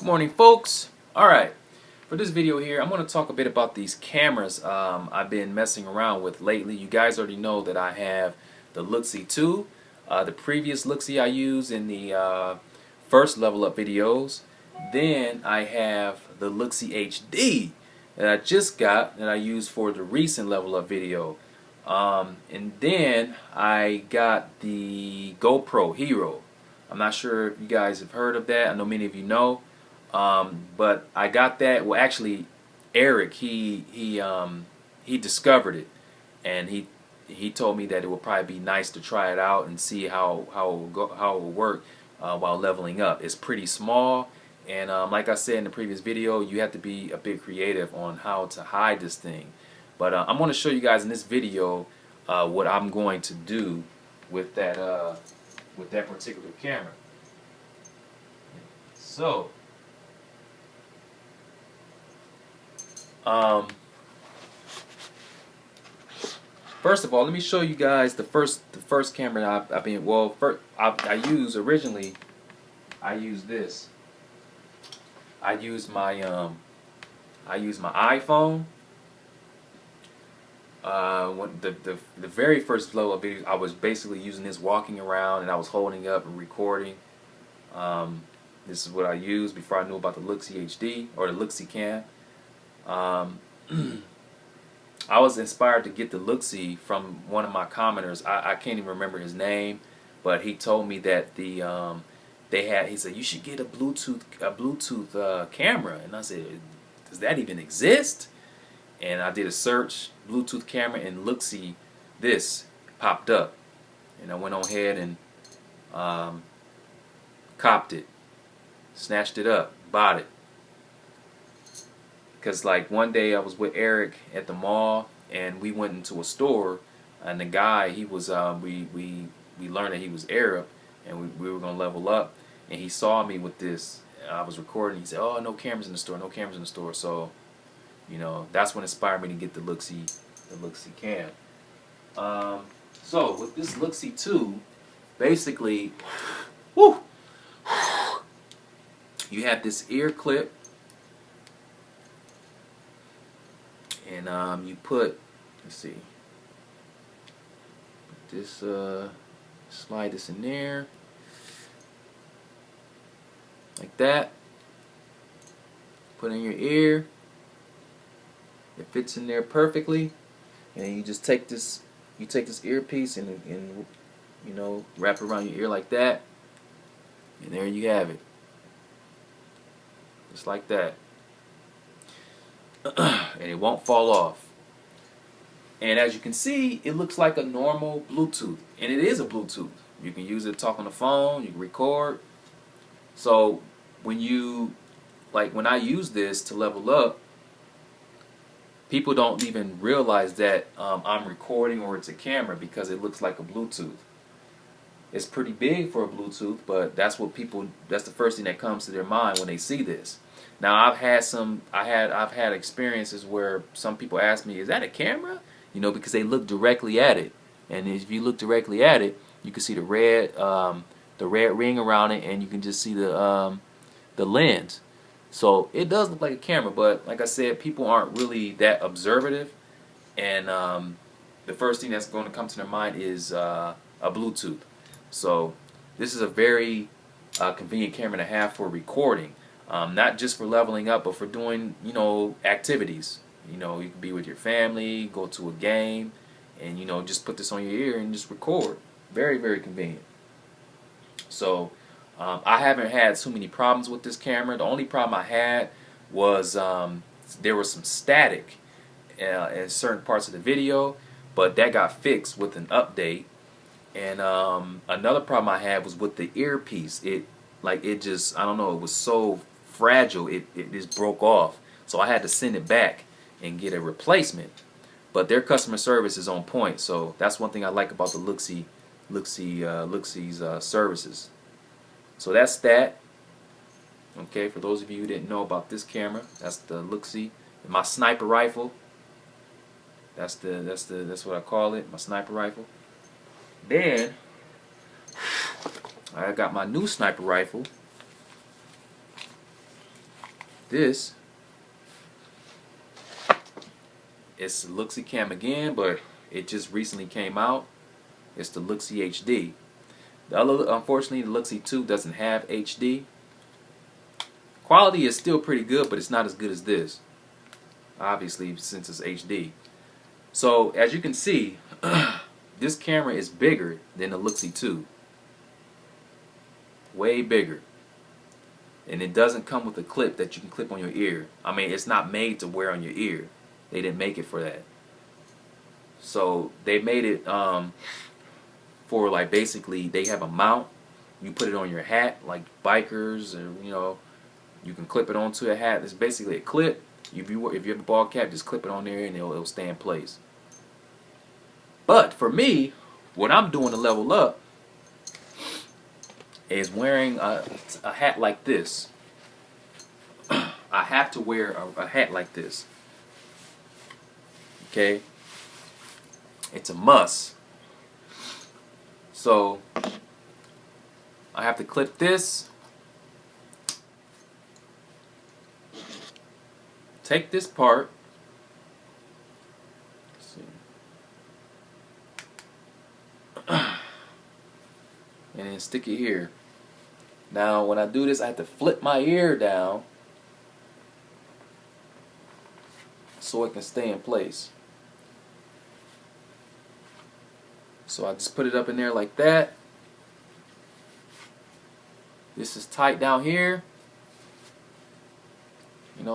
Good morning, folks. Alright, for this video here, I'm going to talk a bit about these cameras I've been messing around with lately. You guys already know that I have the Luxy 2. The previous Luxy I used in the first level up videos. Then I have the Luxy HD that I just got that I used for the recent level up video. And then I got the GoPro Hero. I'm not sure if you guys have heard of that. I know many of you know. But I got that. Well, actually, Eric he discovered it, and he told me that it would probably be nice to try it out and see how it will work while leveling up. It's pretty small, and like I said in the previous video, you have to be a bit creative on how to hide this thing. But I'm going to show you guys in this video what I'm going to do with that particular camera. So. First of all, let me show you guys the first camera I've been I used originally. I used this. I used my iPhone. The very first blow up video, I was basically using this walking around, and I was holding up and recording. This is what I used before I knew about the Luxy HD or the Luxy Cam. I was inspired to get the Luxy from one of my commenters. I can't even remember his name, but he told me that he said you should get a Bluetooth camera, and I said, does that even exist? And I did a search, Bluetooth camera, and Luxy this popped up, and I went on ahead and copped it, snatched it up, bought it. Because like one day I was with Eric at the mall, and we went into a store, and the guy, he was we learned that he was Arab, and we were gonna level up, and he saw me with this. I was recording. He said, "Oh, no cameras in the store, no cameras in the store." So, you know, that's what inspired me to get the Luxy Cam. So with this Luxy 2, basically, whoo, you have this ear clip. And you put, let's see, put this, slide this in there, like that. Put it in your ear. It fits in there perfectly, and then you just take this, earpiece and you know, wrap it around your ear like that, and there you have it, just like that. And it won't fall off. And as you can see, it looks like a normal Bluetooth, and it is a Bluetooth. You can use it to talk on the phone, you can record. So when I use this to level up, people don't even realize that I'm recording or it's a camera, because it looks like a Bluetooth. It's pretty big for a Bluetooth, but that's the first thing that comes to their mind when they see this. Now I've had experiences where some people ask me, "Is that a camera?" You know, because they look directly at it, and if you look directly at it, you can see the red ring around it, and you can just see the lens. So it does look like a camera, but like I said, people aren't really that observative, and the first thing that's going to come to their mind is a Bluetooth. So this is a very convenient camera to have for recording. Not just for leveling up, but for doing, you know, activities. You know, you can be with your family, go to a game, and, you know, just put this on your ear and just record. Very, very convenient. So I haven't had too many problems with this camera. The only problem I had was there was some static in certain parts of the video, but that got fixed with an update. And another problem I had was with the earpiece. It just, I don't know, it was so fragile, it just broke off. So I had to send it back and get a replacement. But their customer service is on point, so that's one thing I like about the Luxy's services. So that's that. Okay, for those of you who didn't know about this camera, that's the Luxy. My sniper rifle. That's what I call it, my sniper rifle. Then I got my new sniper rifle. this. It's the Luxy Cam again, but it just recently came out. It's the Luxy HD. The other, unfortunately, the Luxy 2 doesn't have HD. Quality is still pretty good, but it's not as good as this. Obviously, since it's HD. So, as you can see, this camera is bigger than the Luxy 2. Way bigger. And it doesn't come with a clip that you can clip on your ear. I mean, it's not made to wear on your ear. They didn't make it for that. So they made it for, like, basically they have a mount. You put it on your hat, like bikers, or you can clip it onto a hat. It's basically a clip. If you have a ball cap, just clip it on there and it'll stay in place. But for me, what I'm doing to level up is wearing a hat like this. I have to wear a hat like this. Okay? It's a must. So I have to clip this. Take this part. Let's see. And then stick it here. Now when I do this, I have to flip my ear down so it can stay in place. So I just put it up in there like that. This is tight down here.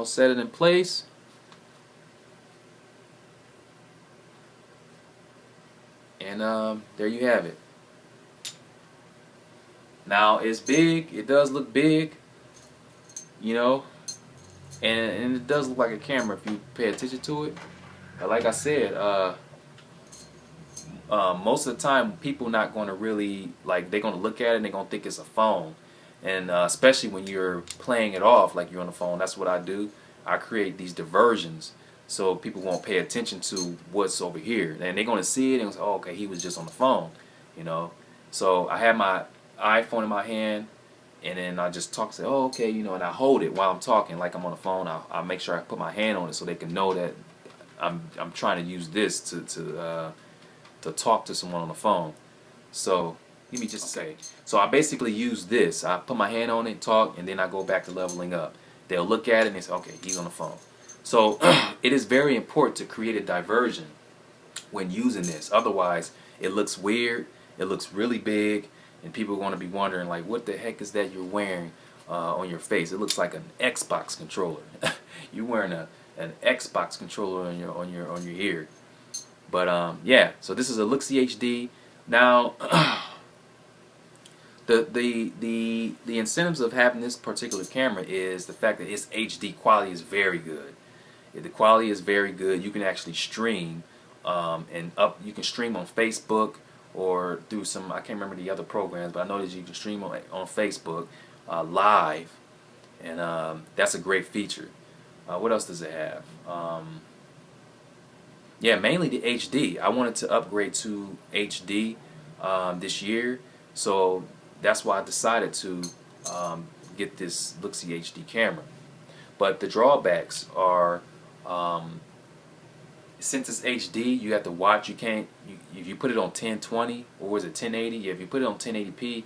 Set it in place. And there you have it. Now it's big. It does look big. And it does look like a camera if you pay attention to it. But like I said, most of the time people not going to really, like, they're going to look at it and they're going to think it's a phone. And especially when you're playing it off like you're on the phone. That's what I do. I create these diversions so people won't pay attention to what's over here. And they're going to see it and say, oh, okay, he was just on the phone. So I have my iPhone in my hand, and then I just talk, say, oh, okay, and I hold it while I'm talking like I'm on the phone. I make sure I put my hand on it so they can know that I'm trying to use this to talk to someone on the phone. So give me just a second. So I basically use this. I put my hand on it, talk, and then I go back to leveling up. They'll look at it and they say, okay, he's on the phone. So it is very important to create a diversion when using this. Otherwise, it looks weird. It looks really big, and people are going to be wondering, like, what the heck is that you're wearing on your face? It looks like an Xbox controller. You're wearing an Xbox controller on your ear. But yeah, so this is a Luxy HD. Now, the incentives of having this particular camera is the fact that its HD quality is very good. The quality is very good. You can actually stream you can stream on Facebook or through some, I can't remember the other programs, but I know that you can stream on Facebook live, and that's a great feature. What else does it have? Yeah, mainly the HD. I wanted to upgrade to HD this year, so that's why I decided to get this Luxy HD camera. But the drawbacks are, since it's HD, you have to watch. You can't. If you put it on 1020 or was it 1080? Yeah, if you put it on 1080p,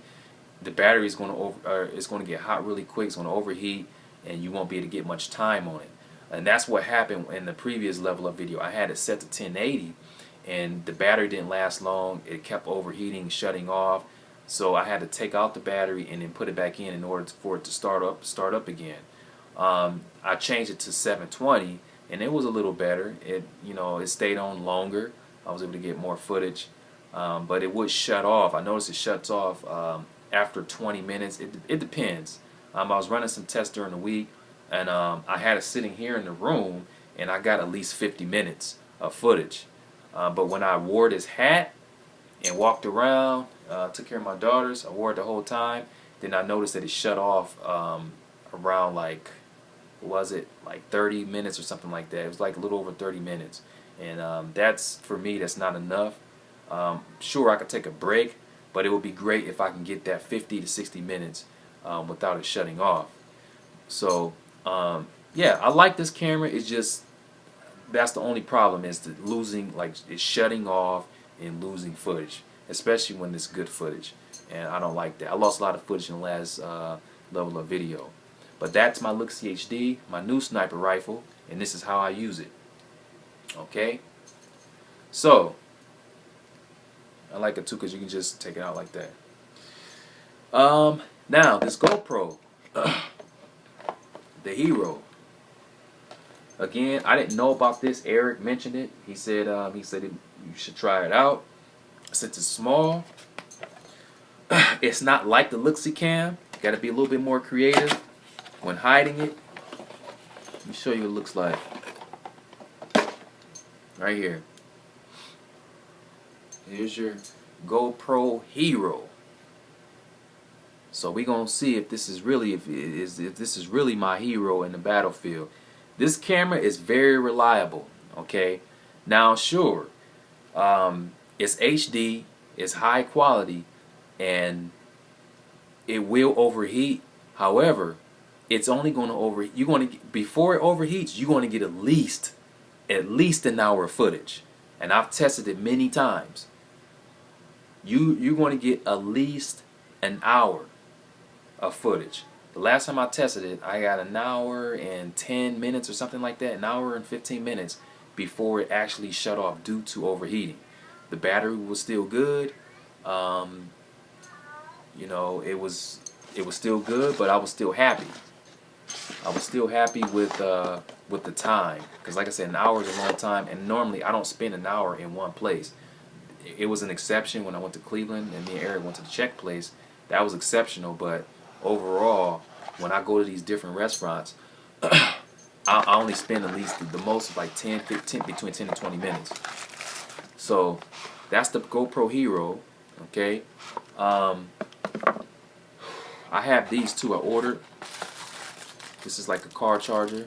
the battery is going to get hot really quick. It's going to overheat, and you won't be able to get much time on it. And that's what happened in the previous level up video. I had it set to 1080, and the battery didn't last long. It kept overheating, shutting off. So I had to take out the battery and then put it back in order for it to start up again. I changed it to 720, and it was a little better. It stayed on longer. I was able to get more footage, but it would shut off. I noticed it shuts off after 20 minutes. It depends. I was running some tests during the week, and I had it sitting here in the room, and I got at least 50 minutes of footage. But when I wore this hat and walked around, took care of my daughters, I wore it the whole time, then I noticed that it shut off around, like, was it like 30 minutes or something like that. It was like a little over 30 minutes. And that's, for me, that's not enough. Sure, I could take a break, but it would be great if I can get that 50 to 60 minutes without it shutting off. So yeah, I like this camera. It's just that's the only problem is the losing, like it's shutting off and losing footage, especially when it's good footage. And I don't like that. I lost a lot of footage in the last level of video. But that's my Look-See HD, my new sniper rifle, and this is how I use it. Okay? So, I like it too because you can just take it out like that. Now, this GoPro, the Hero. Again, I didn't know about this. Eric mentioned it. He said you should try it out. Since it's small, it's not like the Look-See Cam. Got to be a little bit more creative when hiding it. Let me show you what it looks like. Right here. Here's your GoPro Hero. So we're gonna see if this is really if this is really my hero in the battlefield. This camera is very reliable. Okay. Now, sure, it's HD, it's high quality, and it will overheat. However, it's only going to overheat. You're going to before it overheats, you're going to get at least an hour of footage, and I've tested it many times. You're going to get at least an hour of footage. The last time I tested it, I got an hour and 10 minutes or something like that, an hour and 15 minutes before it actually shut off due to overheating. The battery was still good. You know, it was still good, but I was still happy. I was still happy with the time, because like I said, an hour is a long time, and normally I don't spend an hour in one place. It was an exception when I went to Cleveland and me and Eric went to the Czech place. That was exceptional, but overall, when I go to these different restaurants, I only spend at least the most like 10, 15, between 10 and 20 minutes. So that's the GoPro Hero. Okay. I have these two I ordered. This is like a car charger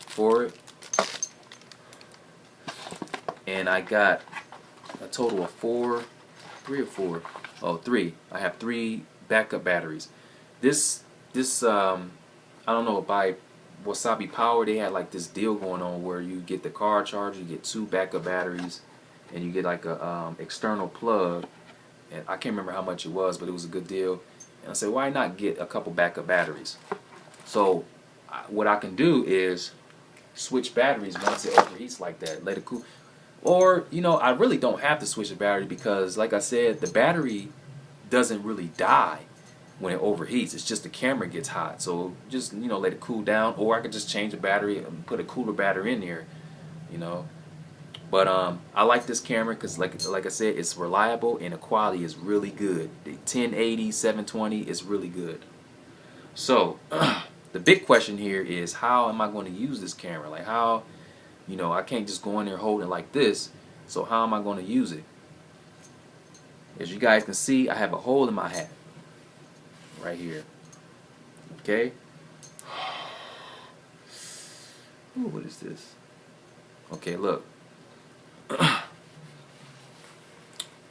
for it. And I got a total of three. I have 3 backup batteries. This I don't know, by Wasabi Power, they had like this deal going on where you get the car charger, you get 2 backup batteries, and you get like a external plug. And I can't remember how much it was, but it was a good deal. And I said, why not get a couple backup batteries? So what I can do is switch batteries once it overheats like that, let it cool. Or, you know, I really don't have to switch the battery because, like I said, the battery doesn't really die when it overheats. It's just the camera gets hot. So just, you know, let it cool down. Or I could just change the battery and put a cooler battery in there, you know. But I like this camera because, like I said, it's reliable and the quality is really good. The 1080, 720 is really good. So the big question here is, how am I going to use this camera? Like, how, you know, I can't just go in there holding it like this. So how am I going to use it? As you guys can see, I have a hole in my hat right here. Okay. Ooh, what is this? Okay, look.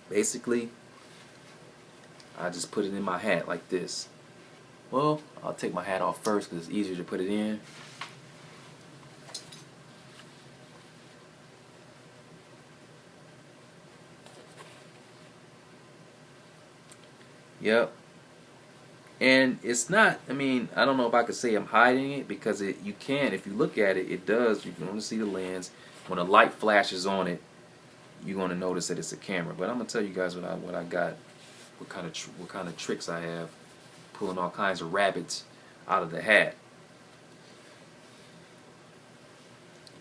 Basically, I just put it in my hat like this. Well, I'll take my hat off first because it's easier to put it in. Yep. And it's not, I mean, I don't know if I could say I'm hiding it, because you can, if you look at it, it does. You can only see the lens. When a light flashes on it, you're going to notice that it's a camera. But I'm going to tell you guys what I got, what kind of tricks I have, pulling all kinds of rabbits out of the hat.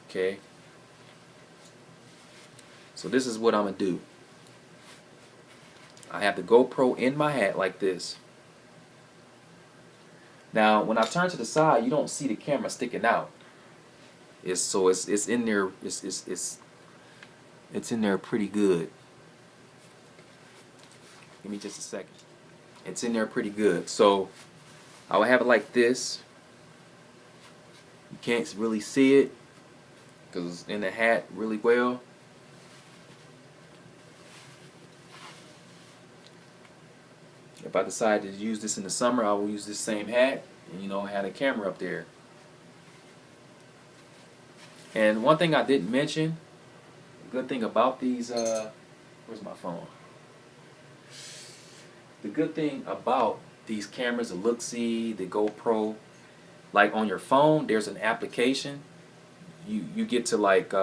Okay. So this is what I'm going to do. I have the GoPro in my hat like this. Now, when I turn to the side, you don't see the camera sticking out. It's in there. It's in there pretty good. Give me just a second. It's in there pretty good. So I will have it like this. You can't really see it because it's in the hat really well. If I decide to use this in the summer, I will use this same hat and, you know, have a camera up there. And one thing I didn't mention, the good thing about these, where's my phone? The good thing about these cameras, the Look-See, the GoPro, like on your phone, there's an application. You get to like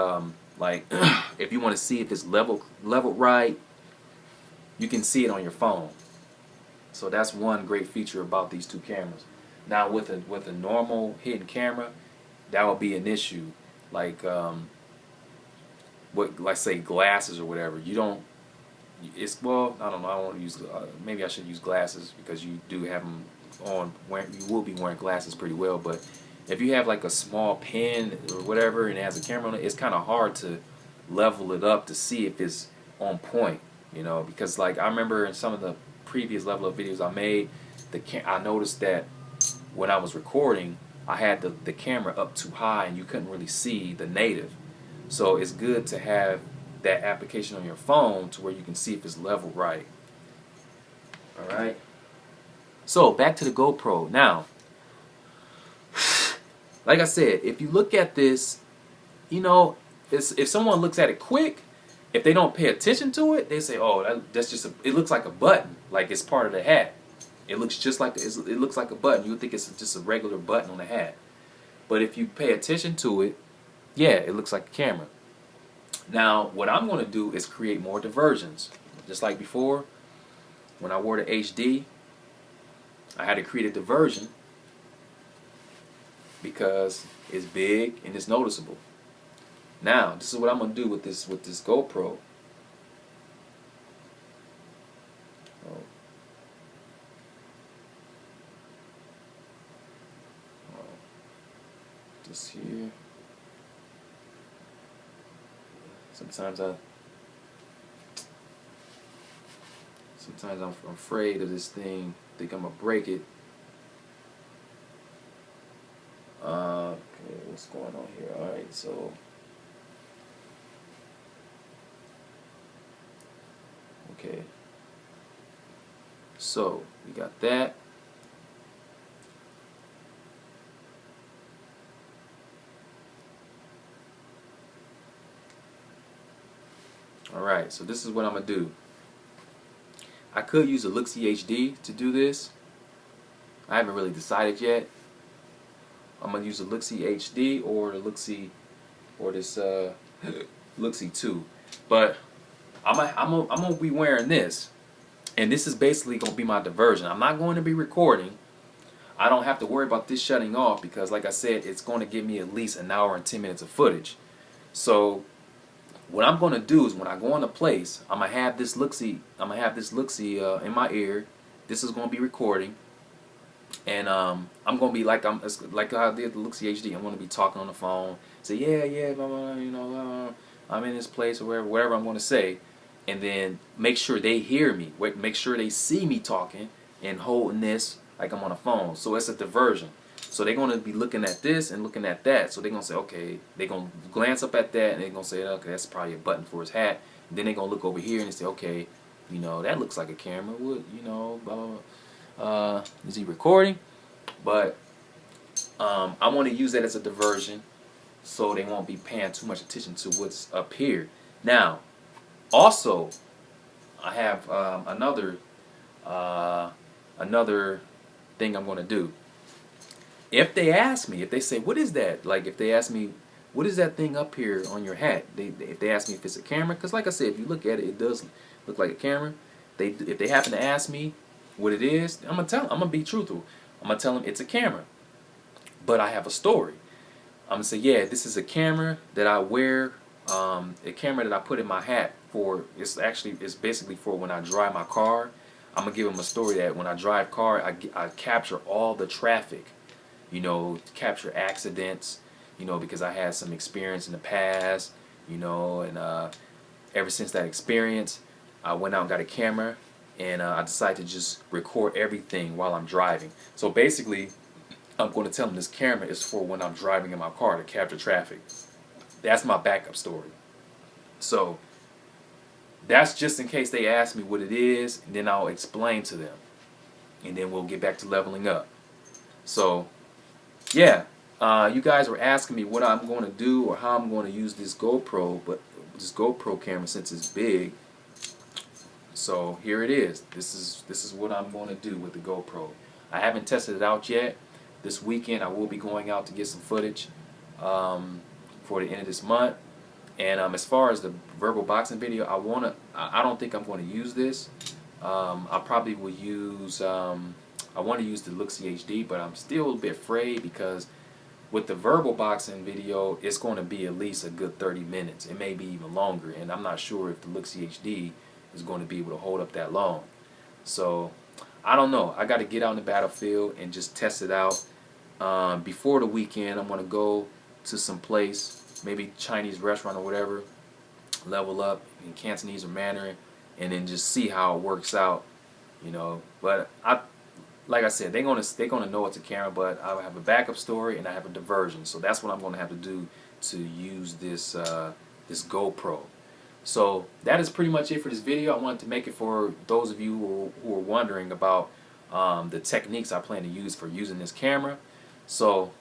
if you want to see if it's leveled right, you can see it on your phone. So that's one great feature about these two cameras. Now with a normal hidden camera, that would be an issue. Like what, like say glasses or whatever. You don't. It's, well, I don't know. I don't want to use. Maybe I should use glasses because you do have them on. You will be wearing glasses pretty well. But if you have like a small pen or whatever and it has a camera on it, it's kind of hard to level it up to see if it's on point. You know, because like I remember in some of the previous level of videos I made, I noticed that when I was recording, I had the camera up too high and you couldn't really see the native. So it's good to have that application on your phone to where you can see if it's leveled right. Alright. So back to the GoPro. Now, like I said, if you look at this, you know, if someone looks at it quick, if they don't pay attention to it, they say, "Oh, that's just it looks like a button, like it's part of the hat." It looks just like it looks like a button. You would think it's just a regular button on the hat. But if you pay attention to it, yeah, it looks like a camera. Now, what I'm going to do is create more diversions. Just like before, when I wore the HD, I had to create a diversion because it's big and it's noticeable. Now, this is what I'm going to do with this GoPro. This here. Sometimes I'm afraid of this thing. Think I'm gonna break it. Okay, what's going on here? All right, so okay, so we got that. Alright, so this is what I'm going to do. I could use a Look-See HD to do this. I haven't really decided yet. I'm going to use a Look-See HD or the Look-See or this Look-See 2. But I'm going to be wearing this. And this is basically going to be my diversion. I'm not going to be recording. I don't have to worry about this shutting off because, like I said, it's going to give me at least an hour and 10 minutes of footage. So what I'm going to do is when I go into place, I'm going to have this Look-See in my ear. This is going to be recording. And I'm going to be like how I did the Look-See HD. I'm going to be talking on the phone. Say, yeah, blah, blah, you know, I'm in this place or whatever I'm going to say. And then make sure they hear me. Make sure they see me talking and holding this like I'm on a phone. So it's a diversion. So they're going to be looking at this and looking at that. So they're going to say, okay, they're going to glance up at that and they're going to say, okay, that's probably a button for his hat. And then they're going to look over here and say, okay, you know, that looks like a camera. What, you know, blah, blah, blah. Is he recording? But I want to use that as a diversion so they won't be paying too much attention to what's up here. Now, also, I have another thing I'm going to do. If they ask me, if they say, what is that? Like if they ask me, what is that thing up here on your hat? If they ask me if it's a camera, because like I said, if you look at it, it does look like a camera. If they happen to ask me what it is, I'm going to tell them. I'm going to be truthful. I'm going to tell them it's a camera. But I have a story. I'm going to say, yeah, this is a camera that I wear, a camera that I put in my hat for, it's basically for when I drive my car. I'm going to give them a story that when I drive car, I capture all the traffic. You know, capture accidents, you know, because I had some experience in the past, you know, and ever since that experience, I went out and got a camera, and I decided to just record everything while I'm driving. So basically, I'm going to tell them this camera is for when I'm driving in my car to capture traffic. That's my backup story. So that's just in case they ask me what it is, and then I'll explain to them. And then we'll get back to leveling up. So yeah, You guys were asking me what I'm going to do or how I'm going to use this GoPro, but this GoPro camera, since it's big. So here it is. This is what I'm going to do with the GoPro. I haven't tested it out yet. This weekend I will be going out to get some footage for the end of this month. And as far as the verbal boxing video, I don't think I'm going to use this. I probably will use. I want to use the Luxy HD, but I'm still a bit afraid because with the verbal boxing video, it's going to be at least a good 30 minutes. It may be even longer, and I'm not sure if the Luxy HD is going to be able to hold up that long. So I don't know. I got to get out in the battlefield and just test it out. Before the weekend, I'm going to go to some place, maybe Chinese restaurant or whatever, level up in Cantonese or Mandarin, and then just see how it works out, you know. But like I said, they're gonna know it's a camera, but I have a backup story and I have a diversion, so that's what I'm gonna have to do to use this this GoPro. So that is pretty much it for this video. I wanted to make it for those of you who are wondering about the techniques I plan to use for using this camera. So,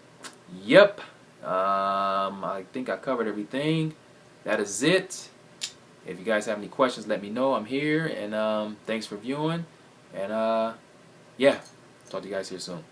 yep, I think I covered everything. That is it. If you guys have any questions, let me know. I'm here, and thanks for viewing. And yeah, talk to you guys here soon.